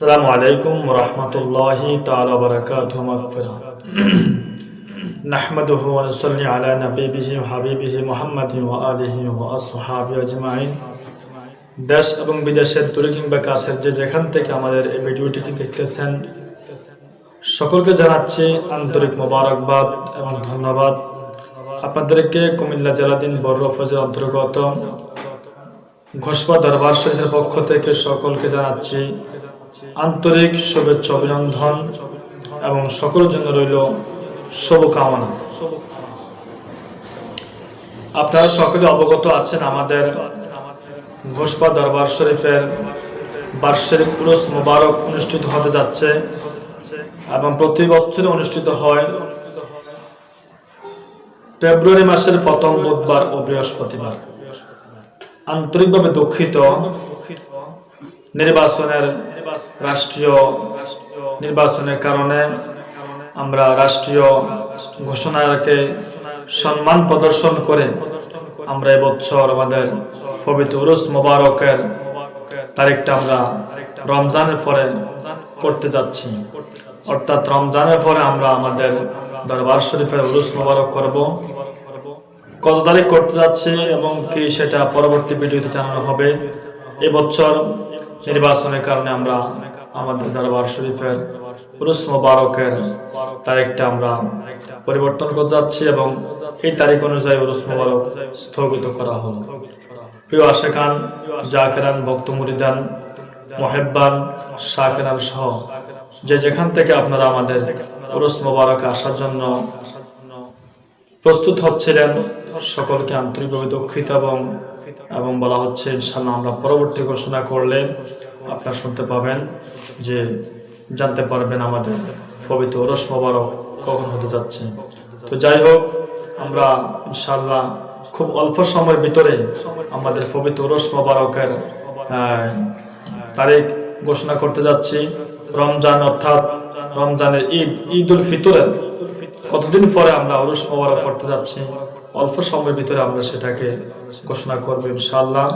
আসসালামু আলাইকুম ওয়া রাহমাতুল্লাহি তাআলা ওয়া বারাকাতুহু মাগফিরাহ নাহমাদুহু ওয়া নুসাল্লি আলা নাবিয়িহি ওয়া হাবিবিহি মুহাম্মাদিন ওয়া আলিহি ওয়া আসহাবিহি আজমাইন। দেশ এবং বিদেশের দূরে কিংবা কাছের যে যেখান থেকে আমাদের এই ভিডিওটি দেখতেছেন সকলকে জানাচ্ছি আন্তরিক মোবারকবাদ এবং ধন্যবাদ। আপনাদেরকে কুমিল্লা জেলাধীন বড় ফজর অন্তর্গত ঘোষপা দরবার শরীফের পক্ষ থেকে সকলকে জানাচ্ছি আন্তরিক শুভেচ্ছা অভিনন্দন এবং সকলের জন্য রইল শুভকামনা। আপনারা সকলে অবগত আছেন আমাদের ঘোষপা দরবার শরীফের বার্ষিক উরুস মোবারক অনুষ্ঠিত হতে যাচ্ছে এবং প্রতি বছর অনুষ্ঠিত হয় ফেব্রুয়ারি মাসের প্রথম বুধবার ও বৃহস্পতিবার। আন্তরিকভাবে দুঃখিত, রাষ্ট্রীয় নির্বাচনের কারণে আমরা রাষ্ট্রীয় ঘোষণাকে সম্মান প্রদর্শন করে আমরা এবছর আমাদের পবিত্র উরুস মোবারকের তারিখটা আমরা রমজানের পরে করতে যাচ্ছি, অর্থাৎ রমজানের পরে আমরা আমাদের দরবার শরীফের উরুস মোবারক করব। কত তারিখ করতে যাচ্ছি এবং কি সেটা পরবর্তী ভিডিওতে জানানো হবে। এবছর নির্বাচনের কারণে আমরা আমাদের দরবার শরীফের উরুস মোবারকের তারিখটা আমরা পরিবর্তন করতে যাচ্ছি এবং এই তারিখ অনুযায়ী উরুস মোবারক স্থগিত করা হলো। প্রিয় আশেকান, জাকেরান, ভক্ত মুরিদান, মুহিব্বান, শাকেরান সহ যে যেখান থেকে আপনারা আমাদের উরুস মোবারকে আসার জন্য প্রস্তুত হচ্ছিলেন সকলকে আন্তরিকভাবে দুঃখিত এবং বলা হচ্ছে ইনশাআল্লাহ আমরা পরবর্তী ঘোষণা করলে আপনারা শুনতে পাবেন, যে জানতে পারবেন আমাদের পবিত্র উরুস মোবারক কখন হতে যাচ্ছে। তো যাই হোক, আমরা ইনশাআল্লাহ খুব অল্প সময়ের ভিতরে আমাদের পবিত্র উরুস মোবারকের তারিখ ঘোষণা করতে যাচ্ছি। রমজান অর্থাৎ রমজানের ঈদ উল ফিতরের কতদিন পরে আমরা উরুস মোবারক করতে যাচ্ছি, অল্প সময়ের ভিতরে আমরা সেটাকে ঘোষণা করব ইনশাআল্লাহ।